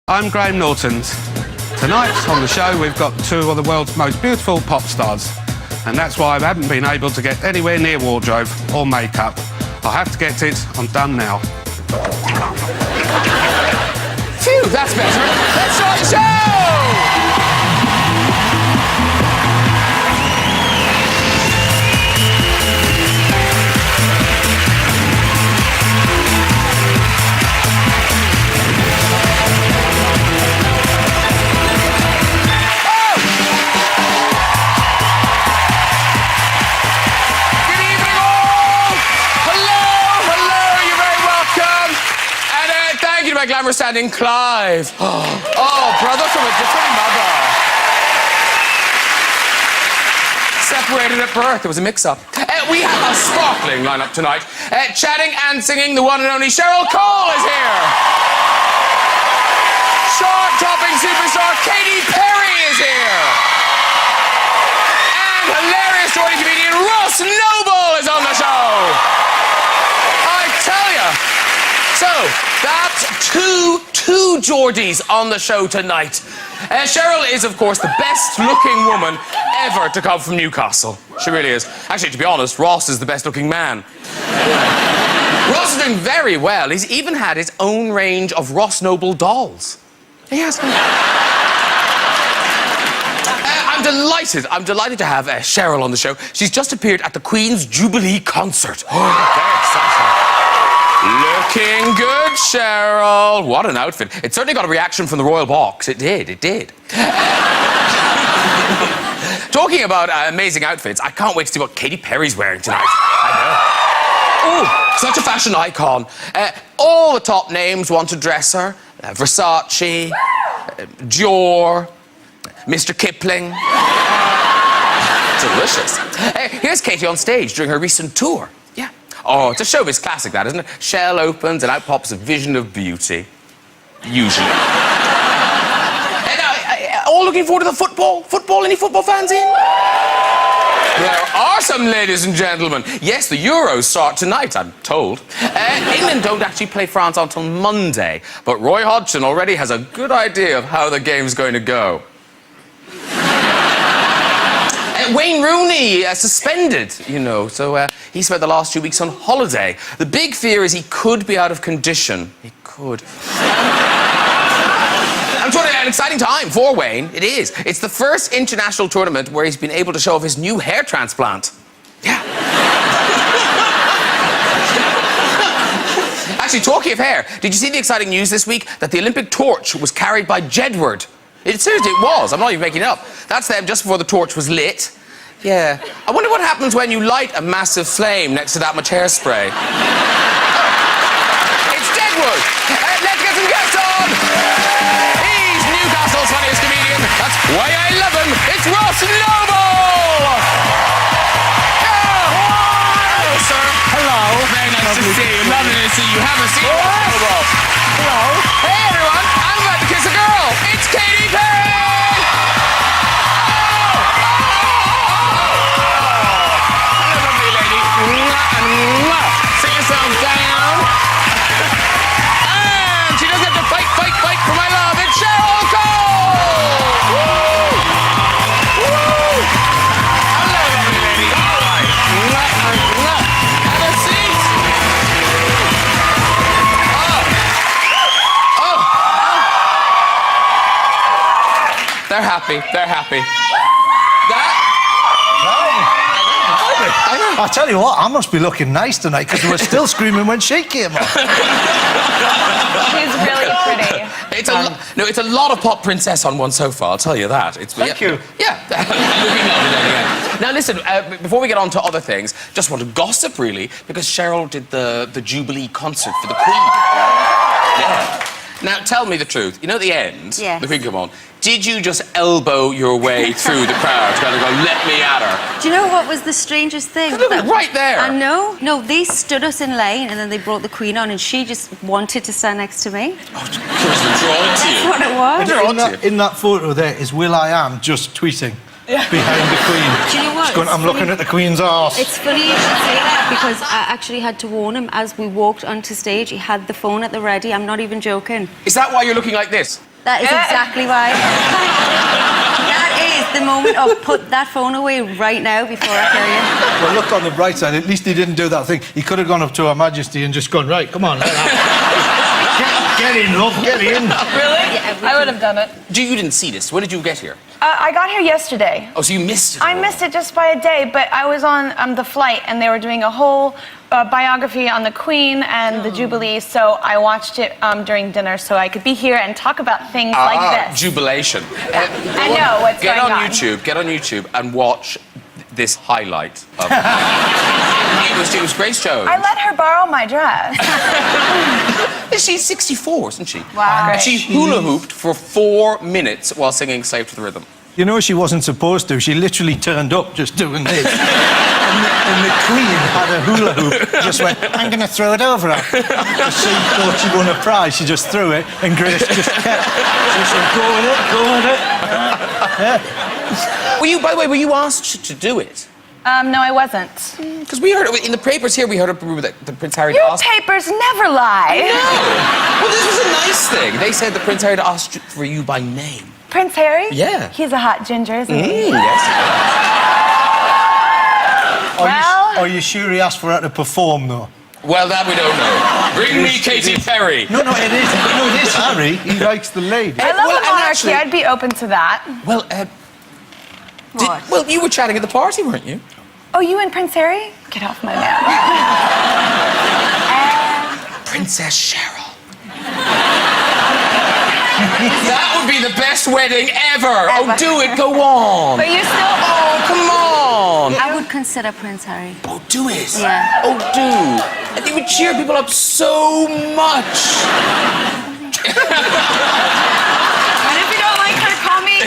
I'm Graham Norton. Tonight on the show we've got two of the world's most beautiful pop stars, and that's why I haven't been able to get anywhere near wardrobe or makeup. I have to get it undone now. Phew, that's better. Let's start the show! My glamour standing Clive. Oh, brother from a different mother. Separated at birth. There was a mix-up. We have a sparkling lineup tonight. Chatting and singing, the one and only Cheryl Cole is here. Chart-topping superstar Katy Perry is here. And hilarious touring comedian Ross Noble is on the show. I tell ya. So, that's two Geordies on the show tonight. Cheryl is, of course, the best-looking woman ever to come from Newcastle. She really is. Actually, to be honest, Ross is the best-looking man. Ross is doing very well. He's even had his own range of Ross Noble dolls. He has. I'm delighted to have Cheryl on the show. She's just appeared at the Queen's Jubilee concert. Very exciting. Looking good, Cheryl. What an outfit. It certainly got a reaction from the Royal Box. It did. Talking about amazing outfits, I can't wait to see what Katy Perry's wearing tonight. I know. Ooh, such a fashion icon. All the top names want to dress her. Versace, Dior, Mr. Kipling. Delicious. Here's Katy on stage during her recent tour. Oh, it's a showbiz classic, that, isn't it? Shell opens and out pops a vision of beauty. Usually. All looking forward to the football? Any football fans in? There are some, ladies and gentlemen. Yes, the Euros start tonight, I'm told. England don't actually play France until Monday, but Roy Hodgson already has a good idea of how the game's going to go. Wayne Rooney suspended, you know, so he spent the last 2 weeks on holiday. The big fear is he could be out of condition. He could. I'm sure an exciting time for Wayne. It is. It's the first international tournament where he's been able to show off his new hair transplant. Yeah. Actually, talking of hair, did you see the exciting news this week that the Olympic torch was carried by Jedward? Seriously, it was. I'm not even making it up. That's them just before the torch was lit. Yeah. I wonder what happens when you light a massive flame next to that much hairspray. It's Jedward. Let's get some guests on. He's Newcastle's funniest comedian. That's why I love him. It's Ross Noble. Hello, sir. Hello. Very nice to see you. Lovely to see you. Haven't seen Ross Noble. Hello. Hey, everyone. I'm about to kiss a girl. It's Katy Perry! Hello, lovely lady. Sit yourself down. And she doesn't have to fight for my love. It's Cheryl Cole! Woo! Woo! Hello, lovely lady. All right. Have a seat. They're happy. I tell you what, I must be looking nice tonight because we were still screaming when she came on. She's really pretty. It's a lot of pop princess on one sofa, I'll tell you that. Thank you. Yeah. Now listen, before we get on to other things, just want to gossip really, because Cheryl did the Jubilee concert for the Queen. Yeah. Now tell me the truth. You know at the end, yes. The Queen come on. Did you just elbow your way through the crowd to kind of go, let me at her? Do you know what was the strangest thing? Look at it, right there. I know. No, they stood us in line and then they brought the Queen on and she just wanted to stand next to me. Oh, because they're drawn to you. That's what it was. In that photo there is Will.i.am just tweeting. behind the Queen. Do you know what? Going, I'm looking at the Queen's arse. It's funny you should say that because I actually had to warn him as we walked onto stage. He had the phone at the ready. I'm not even joking. Is that why you're looking like this? That is exactly why. That is the moment of put that phone away right now before I kill you. Well, look on the bright side. At least he didn't do that thing. He could have gone up to Her Majesty and just gone, right, come on. Get in, love, get in. Really? Yeah, I would have done it. You didn't see this. When did you get here? I got here yesterday. Oh, so you missed it. I missed it just by a day, but I was on the flight and they were doing a whole biography on the Queen and the Jubilee, so I watched it during dinner so I could be here and talk about things like this. Jubilation. I know what's Get going on on. Get on YouTube and watch this highlight of it was Grace Jones. I let her borrow my dress. She's 64, isn't she? Wow. And she hula hooped for 4 minutes while singing Slave to the Rhythm. You know she wasn't supposed to. She literally turned up just doing this. and the Queen had a hula hoop. Just went, I'm going to throw it over her. She thought she won a prize. She just threw it, and Grace just kept. She said, go with it, go with it. Yeah. By the way, were you asked to do it? No, I wasn't. Because we heard in the papers here, we heard that the Prince Harry Your asked. papers never lie. No. Well, this was a nice thing. They said the Prince Harry asked for you by name. Prince Harry? Yeah. He's a hot ginger, isn't he? Yes. Are you sure he asked for her to perform, though? Well, that we don't know. Bring me Katy Perry. No, it is. No, it is Harry. He likes the lady. I love Well, the and monarchy. actually- I'd be open to that. Well, What? you were chatting at the party, weren't you? Oh, you and Prince Harry? Get off my man. Princess Cheryl. That would be the best wedding ever. Oh, do it. Go on. But you still... Oh, come on. I would consider Prince Harry. Oh, do it. Yeah. Oh, do. And they would cheer people up so much. And if you don't like her, call me.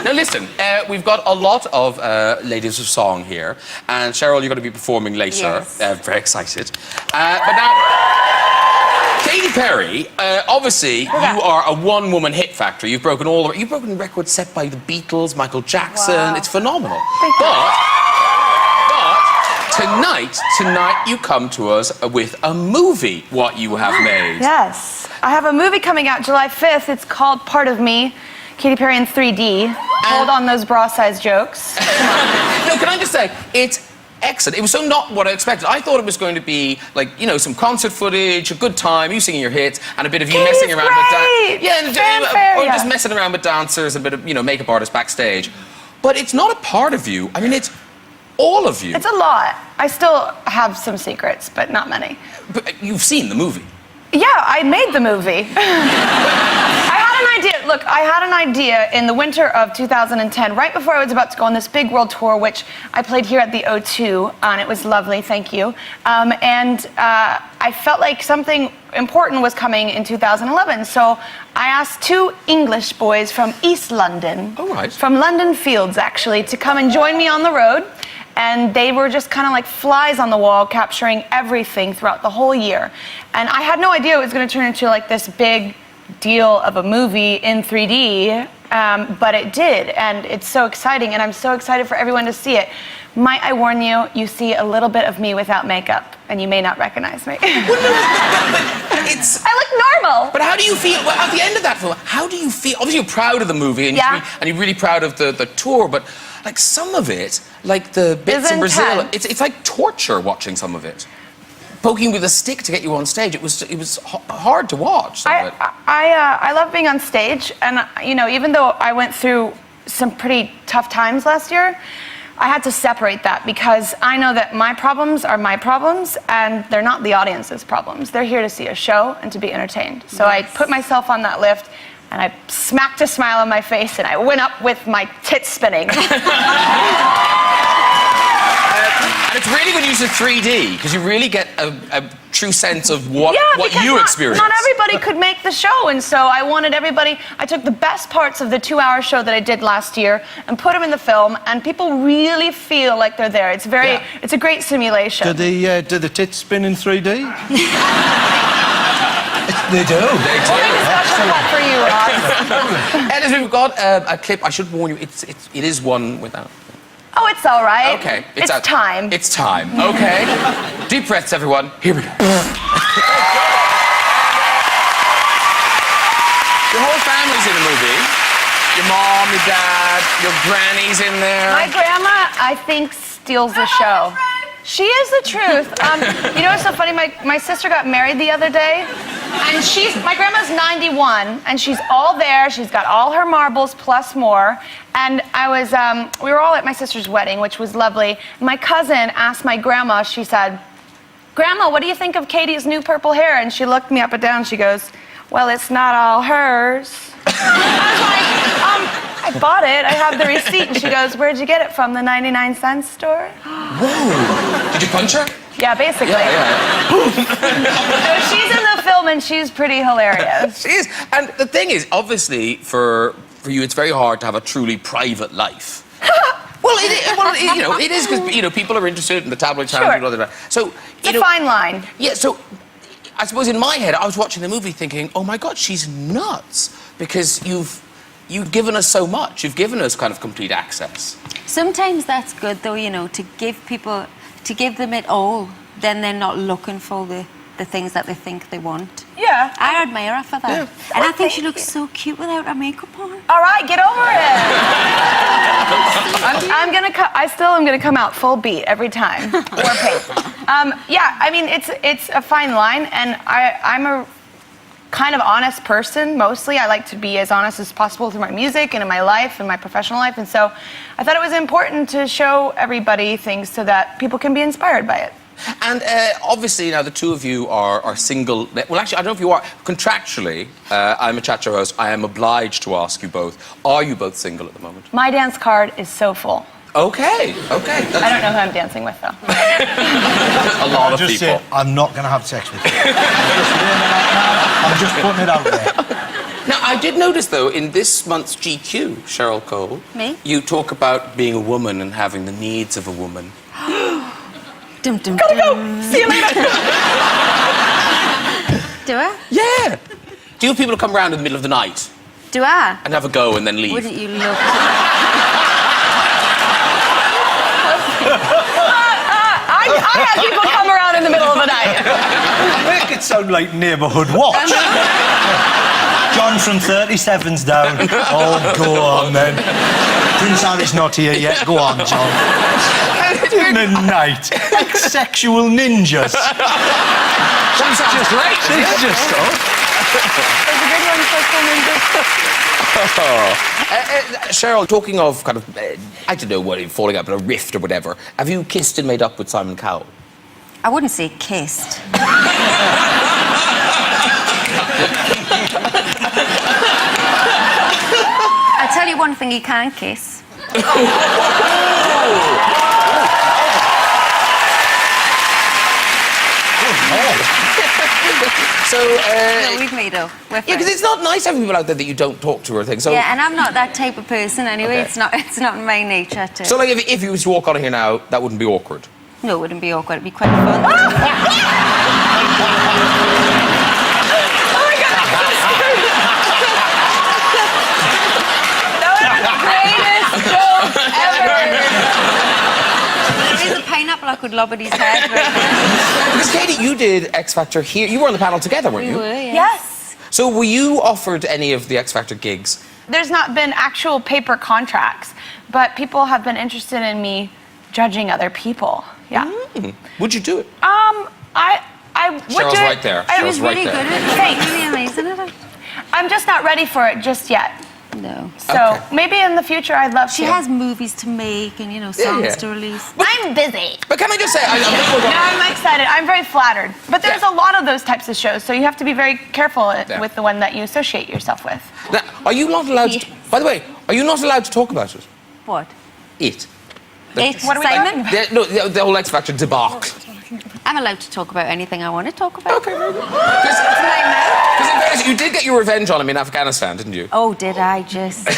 Now, listen, we've got a lot of ladies of song here. And Cheryl, you're going to be performing later. Yes. Very excited. But now, Katy Perry, obviously, you are a one-woman hit factory. You've broken records set by the Beatles, Michael Jackson. Wow. It's phenomenal. Thank you. But tonight you come to us with a movie, what you have made. Yes. I have a movie coming out July 5th. It's called Part of Me. Katy Perry in 3D. Hold on those bra-sized jokes. No, can I just say, it's excellent. It was so not what I expected. I thought it was going to be like, some concert footage, a good time, you singing your hits, and a bit of you Katy's messing around great! with Fanfare, or yeah. just messing around with dancers and a bit of makeup artists backstage. But it's not a part of you. I mean, it's all of you. It's a lot. I still have some secrets, but not many. But you've seen the movie. Yeah, I made the movie. I had an idea. Look, I had an idea in the winter of 2010, right before I was about to go on this big world tour, which I played here at the O2, and it was lovely, thank you. I felt like something important was coming in 2011, so I asked 2 English boys from East London, Oh, right. from London Fields, actually, to come and join me on the road. And they were just kind of like flies on the wall, capturing everything throughout the whole year. And I had no idea it was going to turn into like this big deal of a movie in 3D, but it did, and it's so exciting, and I'm so excited for everyone to see it. Might I warn you, you see a little bit of me without makeup, and you may not recognize me. I look normal. But how do you feel at the end of that film? How do you feel? Obviously, you're proud of the movie, and, Yeah. you're really proud of the tour. But like some of it, like the bits It's in Brazil, intense. it's like torture watching some of it. Poking with a stick to get you on stage. It was hard to watch. Some of it. I love being on stage, and even though I went through some pretty tough times last year, I had to separate that because I know that my problems are my problems, and they're not the audience's problems. They're here to see a show and to be entertained. So I put myself on that lift, and I smacked a smile on my face, and I went up with my tits spinning. And it's really good use of 3D because you really get a true sense of what because you experience. Not everybody could make the show, and so I wanted everybody. I took the best parts of the 2-hour show that I did last year and put them in the film, and people really feel like they're there. It's it's a great simulation. Do the tits spin in 3D? They do. Only discussion cut for you, Ross. Ellis, we've got a clip. I should warn you, it is one without. Oh, it's all right. Okay. It's out. time. It's time. Okay. Deep breaths, everyone. Here we go. Your whole family's in the movie. Your mom, your dad, your granny's in there. My grandma, I think, steals the show. She is the truth. You know what's so funny? My sister got married the other day, and my grandma's 91, and she's all there. She's got all her marbles plus more. And we were all at my sister's wedding, which was lovely. My cousin asked my grandma, she said, "Grandma, what do you think of Katy's new purple hair?" And she looked me up and down. She goes, "Well, it's not all hers." I was like, I bought it. I have the receipt. And she goes, "Where'd you get it from? The 99-cent store?" Whoa! Did you punch her? Yeah, basically. Yeah. So she's in the film and she's pretty hilarious. She is. And the thing is, obviously, for you, it's very hard to have a truly private life. Well, it is because people are interested in the tabloid channels and all that. So It's a fine line. Yeah. So I suppose in my head, I was watching the movie thinking, "Oh my God, she's nuts!" Because you've given us so much. You've given us kind of complete access. Sometimes that's good, though, to give them it all. Then they're not looking for the things that they think they want. Yeah. I admire her for that. Yeah. And I think she looks so cute without her makeup on. All right, get over it. I still am gonna come out full beat every time. Or paint. Yeah, I mean it's a fine line, and I'm a kind of honest person mostly. I like to be as honest as possible through my music and in my life and my professional life, and so I thought it was important to show everybody things so that people can be inspired by it. And obviously now the two of you are single. Well, actually, I don't know if you are. Contractually, I'm a chat show host. I am obliged to ask you both. Are you both single at the moment? My dance card is so full. Okay. I don't know who I'm dancing with, though. A lot of Just people. say, I'm not going to have sex with you. I'm just putting it out there. Now, I did notice, though, in this month's GQ, Cheryl Cole, Me? you talk about being a woman and having the needs of a woman. Dum, dum, Gotta dum. go. See you later. Do I? Yeah. Do you have people come around in the middle of the night Do I? and have a go and then leave? Wouldn't you look? I had people come around in the middle of the night. Make it sound like Neighbourhood Watch. John from 37's down. Oh, go on then. Prince Harry's not here yet. Go on, John. In the night, like sexual ninjas. That sounds great. It's just There's a good one for sexual ninjas. Cheryl, talking of kind of, I don't know what, falling out, but a rift or whatever, have you kissed and made up with Simon Cowell? I wouldn't say kissed. I'll tell you one thing you can't kiss. So, No, we've made up. We're yeah, because friends. it's not nice having people out there that you don't talk to or things. So, Yeah, and I'm not that type of person anyway. Okay. It's not in my nature to. so like, if you was to walk on here now, that wouldn't be awkward. No, it wouldn't be awkward. It'd be quite fun. Greatest joke ever. There is a pineapple I could lob at his head right now. Because Katy, you did X Factor here. You were on the panel together, weren't We you? were, yeah. Yes. So were you offered any of the X Factor gigs? There's not been actual paper contracts, but people have been interested in me judging other people. Yeah. Would you do it? I would Cheryl's do it. right there. I Cheryl's was right Really there. good at it. Thanks. Really amazing at it. I'm just not ready for it just yet. No. So Okay. maybe in the future I'd love She to. has movies to make and, songs yeah. to release. I'm busy. But can I just say, No, I'm excited. I'm very flattered. But there's Yeah. a lot of those types of shows, so you have to be very careful Yeah. with the one that you associate yourself with. now, are you not allowed to, Yes. by the way, are you not allowed to talk about it? What? It. It, What are we Simon? The whole X Factor debacle. I'm allowed to talk about anything I want to talk about. Okay, very good. It's my mouth. Because in fairness, you did get your revenge on him in Afghanistan, didn't you? Oh, did I just?